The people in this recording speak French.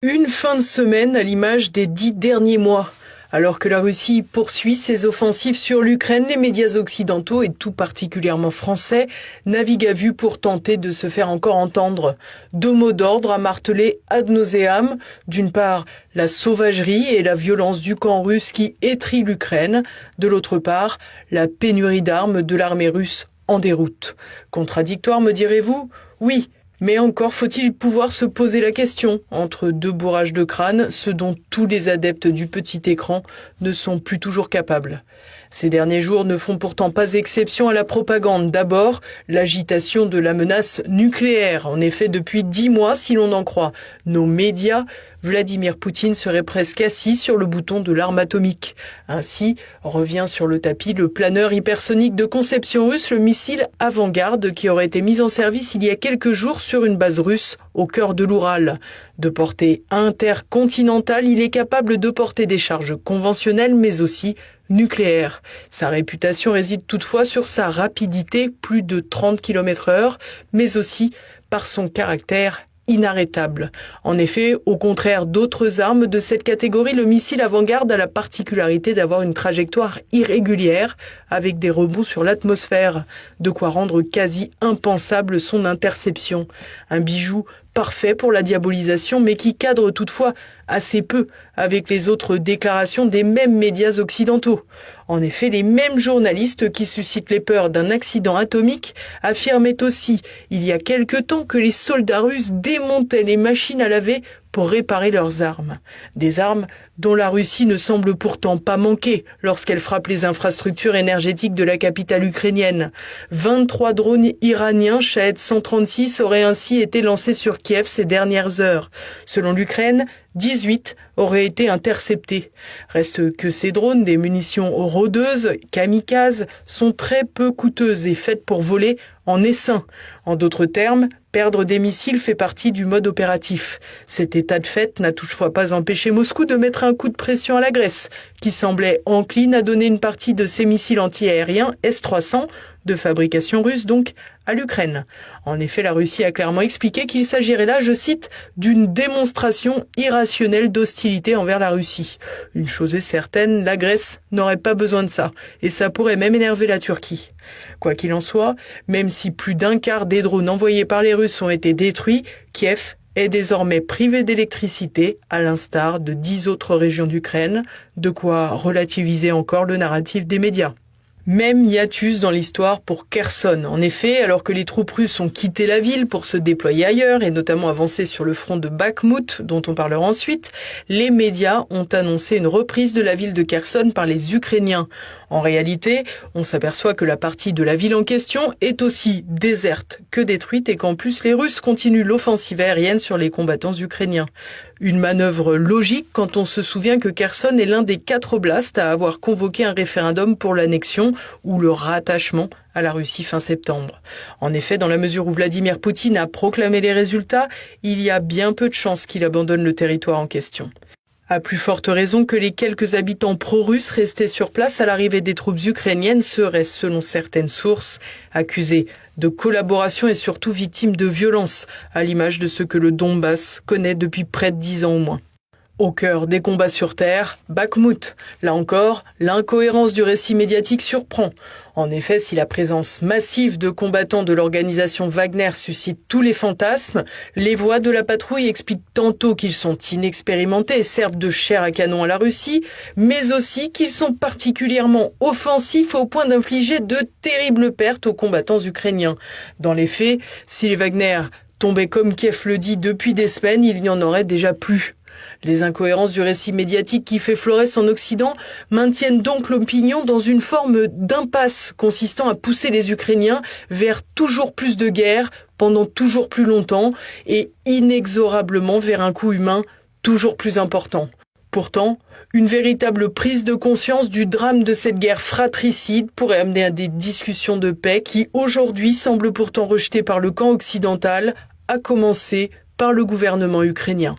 Une fin de semaine à l'image des 10 derniers mois. Alors que la Russie poursuit ses offensives sur l'Ukraine, les médias occidentaux, et tout particulièrement français, naviguent à vue pour tenter de se faire encore entendre. Deux mots d'ordre à marteler ad nauseam. D'une part, la sauvagerie et la violence du camp russe qui étrille l'Ukraine. De l'autre part, la pénurie d'armes de l'armée russe en déroute. Contradictoire, me direz-vous ? Oui. Mais encore faut-il pouvoir se poser la question, entre deux bourrages de crâne, ce dont tous les adeptes du petit écran ne sont plus toujours capables. Ces derniers jours ne font pourtant pas exception à la propagande. D'abord, l'agitation de la menace nucléaire. En effet, depuis 10 mois, si l'on en croit nos médias, Vladimir Poutine serait presque assis sur le bouton de l'arme atomique. Ainsi, revient sur le tapis le planeur hypersonique de conception russe, le missile Avangard, qui aurait été mis en service il y a quelques jours sur une base russe au cœur de l'Oural. De portée intercontinentale, il est capable de porter des charges conventionnelles mais aussi nucléaires. Sa réputation réside toutefois sur sa rapidité, plus de 30 km/h, mais aussi par son caractère inarrêtable. En effet, au contraire d'autres armes de cette catégorie, le missile Avangard a la particularité d'avoir une trajectoire irrégulière avec des rebonds sur l'atmosphère, de quoi rendre quasi impensable son interception. Un bijou parfait pour la diabolisation, mais qui cadre toutefois assez peu avec les autres déclarations des mêmes médias occidentaux. En effet, les mêmes journalistes qui suscitent les peurs d'un accident atomique affirmaient aussi, il y a quelque temps, que les soldats russes démontaient les machines à laver pour réparer leurs armes. Des armes dont la Russie ne semble pourtant pas manquer lorsqu'elle frappe les infrastructures énergétiques de la capitale ukrainienne. 23 drones iraniens Shahed 136 auraient ainsi été lancés sur Kiev ces dernières heures. Selon l'Ukraine, 18 auraient été interceptés. Reste que ces drones, des munitions rôdeuses, kamikazes, sont très peu coûteuses et faites pour voler en essaim. En d'autres termes, perdre des missiles fait partie du mode opératif. Cet état de fait n'a toutefois pas empêché Moscou de mettre un coup de pression à la Grèce, qui semblait encline à donner une partie de ses missiles anti-aériens S-300, de fabrication russe donc, à l'Ukraine. En effet, la Russie a clairement expliqué qu'il s'agirait là, je cite, d'une démonstration irrationnelle d'hostilité envers la Russie. Une chose est certaine, la Grèce n'aurait pas besoin de ça, et ça pourrait même énerver la Turquie. Quoi qu'il en soit, même si plus d'un quart des drones envoyés par les Russes ont été détruits, Kiev est désormais privé d'électricité, à l'instar de 10 autres régions d'Ukraine, de quoi relativiser encore le narratif des médias. Même hiatus dans l'histoire pour Kherson. En effet, alors que les troupes russes ont quitté la ville pour se déployer ailleurs et notamment avancer sur le front de Bakhmout, dont on parlera ensuite, les médias ont annoncé une reprise de la ville de Kherson par les Ukrainiens. En réalité, on s'aperçoit que la partie de la ville en question est aussi déserte que détruite et qu'en plus les Russes continuent l'offensive aérienne sur les combattants ukrainiens. Une manœuvre logique quand on se souvient que Kherson est l'un des 4 oblasts à avoir convoqué un référendum pour l'annexion ou le rattachement à la Russie fin septembre. En effet, dans la mesure où Vladimir Poutine a proclamé les résultats, il y a bien peu de chances qu'il abandonne le territoire en question. À plus forte raison que les quelques habitants pro-russes restés sur place à l'arrivée des troupes ukrainiennes seraient, selon certaines sources, accusés de collaboration et surtout victimes de violences, à l'image de ce que le Donbass connaît depuis près de 10 ans au moins. Au cœur des combats sur terre, Bakhmout. Là encore, l'incohérence du récit médiatique surprend. En effet, si la présence massive de combattants de l'organisation Wagner suscite tous les fantasmes, les voix de la patrouille expliquent tantôt qu'ils sont inexpérimentés et servent de chair à canon à la Russie, mais aussi qu'ils sont particulièrement offensifs au point d'infliger de terribles pertes aux combattants ukrainiens. Dans les faits, si les Wagner tombaient comme Kiev le dit depuis des semaines, il n'y en aurait déjà plus. Les incohérences du récit médiatique qui fait florès en Occident maintiennent donc l'opinion dans une forme d'impasse consistant à pousser les Ukrainiens vers toujours plus de guerre pendant toujours plus longtemps et inexorablement vers un coût humain toujours plus important. Pourtant, une véritable prise de conscience du drame de cette guerre fratricide pourrait amener à des discussions de paix qui aujourd'hui semblent pourtant rejetées par le camp occidental, à commencer par le gouvernement ukrainien.